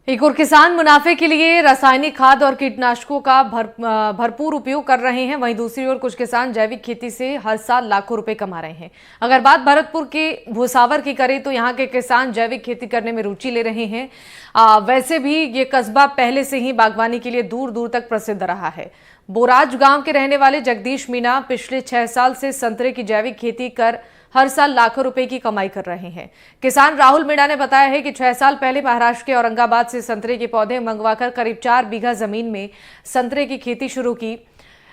एक और किसान मुनाफे के लिए रासायनिक खाद और कीटनाशकों का भरपूर उपयोग कर रहे हैं। वहीं दूसरी ओर कुछ किसान जैविक खेती से हर साल लाखों रुपए कमा रहे हैं। अगर बात भरतपुर के भूसावर की करें तो यहाँ के किसान जैविक खेती करने में रुचि ले रहे हैं। वैसे भी ये कस्बा पहले से ही बागवानी के लिए दूर दूर तक प्रसिद्ध रहा है। बोराज गांव के रहने वाले जगदीश मीणा पिछले 6 साल से संतरे की जैविक खेती कर हर साल लाखों रुपए की कमाई कर रहे हैं। किसान राहुल मीणा ने बताया है कि 6 साल पहले महाराष्ट्र के औरंगाबाद से संतरे के पौधे मंगवाकर करीब 4 बीघा जमीन में संतरे की खेती शुरू की।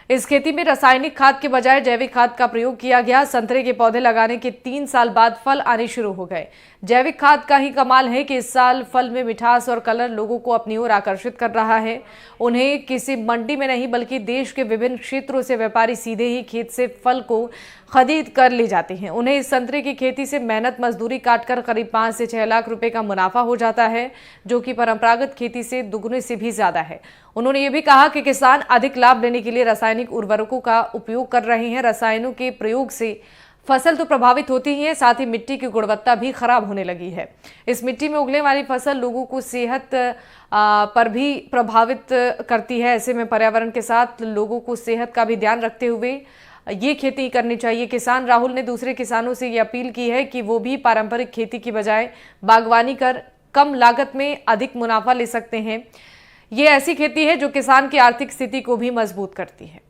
इस खेती में रासायनिक खाद के बजाय जैविक खाद का प्रयोग किया गया। संतरे के पौधे लगाने के 3 साल बाद फल आने शुरू हो गए। जैविक खाद का ही कमाल है कि इस साल फल में मिठास और कलर लोगों को अपनी ओर आकर्षित कर रहा है। उन्हें किसी मंडी में नहीं बल्कि देश के विभिन्न क्षेत्रों से व्यापारी सीधे ही खेत से फल को खरीद कर ले जाते हैं। उन्हें इस संतरे की खेती से मेहनत मजदूरी काटकर करीब 5 से 6 लाख रुपए का मुनाफा हो जाता है, जो कि परंपरागत खेती से दुगने से भी ज्यादा है। उन्होंने ये भी कहा कि किसान अधिक लाभ लेने के लिए रासायनिक उर्वरकों का उपयोग कर रहे हैं। रसायनों के प्रयोग से फसल तो प्रभावित होती ही है, साथ ही मिट्टी की गुणवत्ता भी खराब होने लगी है। इस मिट्टी में उगने वाली फसल लोगों को सेहत पर भी प्रभावित करती है। ऐसे में पर्यावरण के साथ लोगों को सेहत का भी ध्यान रखते हुए ये खेती करनी चाहिए। किसान राहुल ने दूसरे किसानों से ये अपील की है कि वो भी पारंपरिक खेती की बजाय बागवानी कर कम लागत में अधिक मुनाफा ले सकते हैं। ये ऐसी खेती है जो किसान की आर्थिक स्थिति को भी मजबूत करती है।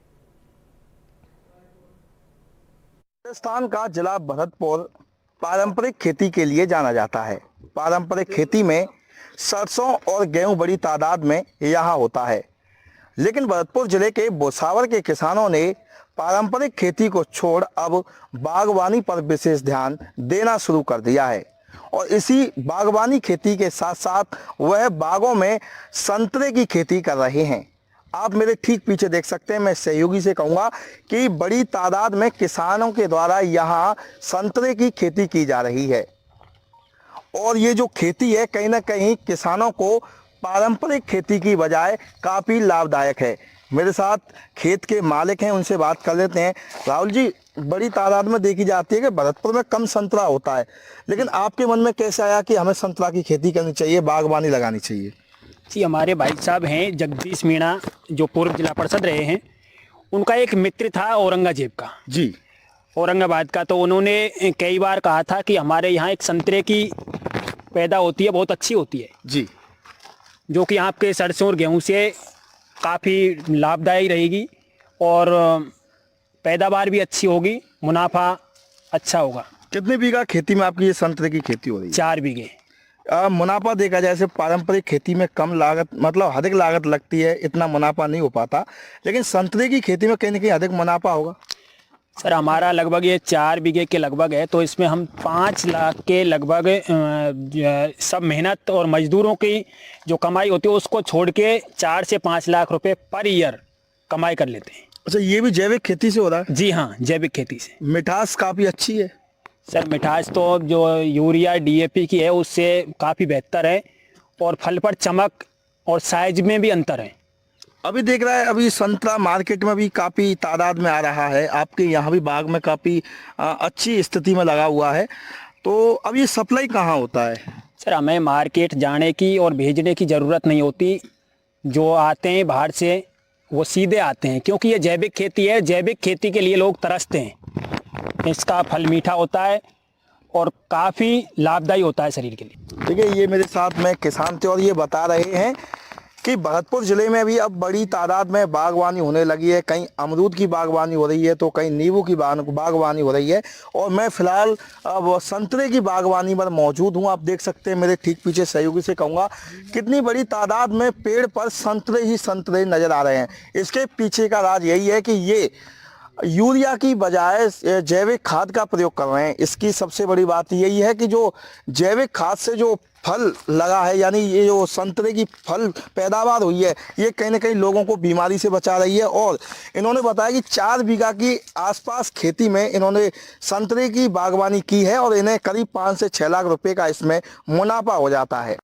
राजस्थान का जिला भरतपुर पारंपरिक खेती के लिए जाना जाता है। पारंपरिक खेती में सरसों और गेहूं बड़ी तादाद में यहाँ होता है, लेकिन भरतपुर जिले के भूसावर के किसानों ने पारंपरिक खेती को छोड़ अब बागवानी पर विशेष ध्यान देना शुरू कर दिया है। और इसी बागवानी खेती के साथ साथ वह बागों में संतरे की खेती कर रहे हैं। आप मेरे ठीक पीछे देख सकते हैं। मैं सहयोगी से कहूँगा कि बड़ी तादाद में किसानों के द्वारा यहाँ संतरे की खेती की जा रही है। और ये जो खेती है कहीं ना कहीं किसानों को पारंपरिक खेती की बजाय काफ़ी लाभदायक है। मेरे साथ खेत के मालिक हैं, उनसे बात कर लेते हैं। राहुल जी, बड़ी तादाद में देखी जाती है कि भरतपुर में कम संतरा होता है, लेकिन आपके मन में कैसे आया कि हमें संतरा की खेती करनी चाहिए, बागवानी लगानी चाहिए? जी, हमारे भाई साहब हैं जगदीश मीणा, जो पूर्व जिला पार्षद रहे हैं। उनका एक मित्र था औरंगजेब का, जी, औरंगाबाद का। तो उन्होंने कई बार कहा था कि हमारे यहाँ एक संतरे की पैदा होती है, बहुत अच्छी होती है जी, जो कि आपके सरसों और गेहूँ से काफ़ी लाभदायी रहेगी और पैदावार भी अच्छी होगी, मुनाफा अच्छा होगा। कितने बीघा खेती में आपकी ये संतरे की खेती हो रही है? 4 बीघे। मुनाफा देखा जाए जैसे पारंपरिक खेती में कम लागत, मतलब अधिक लागत लगती है, इतना मुनाफा नहीं हो पाता, लेकिन संतरे की खेती में कहीं ना कहीं अधिक मुनाफा होगा। सर, हमारा लगभग ये 4 बीघे के लगभग है, तो इसमें हम 5 लाख के लगभग सब मेहनत और मजदूरों की जो कमाई होती है उसको छोड़ के 4 से 5 लाख रुपए पर ईयर कमाई कर लेते हैं। अच्छा, ये भी जैविक खेती से हो रहा है? जी हाँ, जैविक खेती से। मिठास काफ़ी अच्छी है? सर, मिठास तो जो यूरिया DAP की है उससे काफ़ी बेहतर है, और फल पर चमक और साइज में भी अंतर है। अभी देख रहा है, अभी संतरा मार्केट में भी काफ़ी तादाद में आ रहा है, आपके यहाँ भी बाग में काफ़ी अच्छी स्थिति में लगा हुआ है, तो अब ये सप्लाई कहाँ होता है? सर, हमें मार्केट जाने की और भेजने की ज़रूरत नहीं होती। जो आते हैं बाहर से वो सीधे आते हैं, क्योंकि ये जैविक खेती है। जैविक खेती के लिए लोग तरसते हैं। इसका फल मीठा होता है और काफ़ी लाभदायी होता है शरीर के लिए। देखिए, ये मेरे साथ में किसान थे और ये बता रहे हैं कि भरतपुर ज़िले में भी अब बड़ी तादाद में बागवानी होने लगी है। कहीं अमरूद की बागवानी हो रही है तो कहीं नींबू की बागवानी हो रही है, और मैं फ़िलहाल अब संतरे की बागवानी पर मौजूद हूँ। आप देख सकते हैं मेरे ठीक पीछे, सहयोगी से कहूँगा कितनी बड़ी तादाद में पेड़ पर संतरे ही संतरे नज़र आ रहे हैं। इसके पीछे का राज यही है कि ये यूरिया की बजाय जैविक खाद का प्रयोग कर रहे हैं। इसकी सबसे बड़ी बात यही है कि जो जैविक खाद से जो फल लगा है, यानी ये जो संतरे की फल पैदावार हुई है, ये कहीं ना कहीं लोगों को बीमारी से बचा रही है। और इन्होंने बताया कि 4 बीघा की आसपास खेती में इन्होंने संतरे की बागवानी की है और इन्हें करीब 5 से 6 लाख रुपए का इसमें मुनाफा हो जाता है।